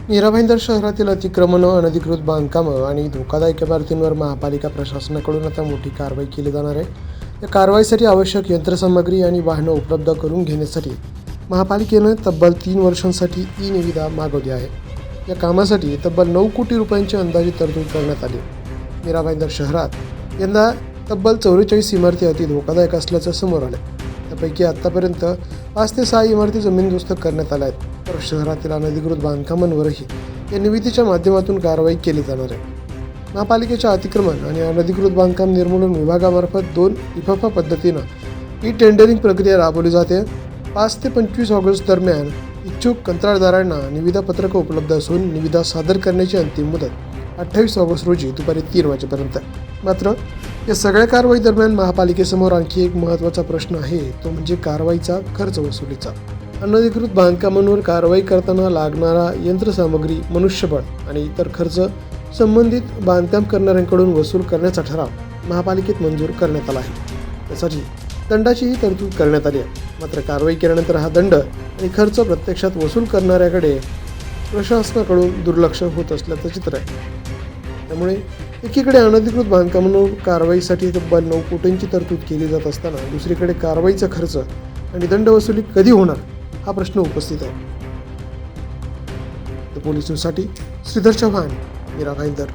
मीरा भाईंदर शहरातील अतिक्रमण, अनधिकृत बांधकामं आणि धोकादायक इमारतींवर महापालिका प्रशासनाकडून आता मोठी कारवाई केली जाणार आहे. या कारवाईसाठी आवश्यक यंत्रसामग्री आणि वाहनं उपलब्ध करून घेण्यासाठी महापालिकेनं तब्बल 3 वर्षांसाठी ई-निविदा मागवली आहे. या कामासाठी तब्बल 9 कोटी रुपयांची अंदाजित तरतूद करण्यात आली. मीरा भाईंदर शहरात यंदा तब्बल 44 इमारती अति धोकादायक असल्याचं समोर आलं. त्यापैकी आत्तापर्यंत 5 ते 6 इमारती जमीनदोस्त करण्यात आल्या आहेत. तर शहरातील अनधिकृत बांधकामांवरही या निविदेच्या माध्यमातून कारवाई केली जाणार आहे. महापालिकेच्या अतिक्रमण आणि अनधिकृत बांधकाम निर्मूलन विभागामार्फत 2 इफाफा पद्धतीनं ही टेंडरिंग प्रक्रिया राबवली जाते. 5 ते 25 ऑगस्ट दरम्यान इच्छुक कंत्राटदारांना निविदा पत्रकं उपलब्ध असून निविदा सादर करण्याची अंतिम मुदत 28 ऑगस्ट रोजी दुपारी 3 वाजेपर्यंत. मात्र या सगळ्या कारवाई दरम्यान महापालिकेसमोर आणखी एक महत्त्वाचा प्रश्न आहे, तो म्हणजे कारवाईचा खर्च वसुलीचा. अनधिकृत बांधकामांवर कारवाई करताना लागणारा यंत्रसामग्री, मनुष्यबळ आणि इतर खर्च संबंधित बांधकाम करणाऱ्यांकडून वसूल करण्याचा ठराव महापालिकेत मंजूर करण्यात आला आहे. त्यासाठी दंडाचीही तरतूद करण्यात आली आहे. मात्र कारवाई केल्यानंतर हा दंड आणि खर्च प्रत्यक्षात वसूल करणाऱ्याकडे प्रशासनाकडून दुर्लक्ष होत असल्याचं चित्र आहे. त्यामुळे एकीकडे अनधिकृत बांधकामांवर कारवाईसाठी तब्बल 9 कोटींची तरतूद केली जात असताना दुसरीकडे कारवाईचा खर्च आणि दंड वसुली कधी होणार हा प्रश्न उपस्थित आहे. पोलीस न्यूजसाठी श्रीधर चव्हाण, मीरा भाईंदर.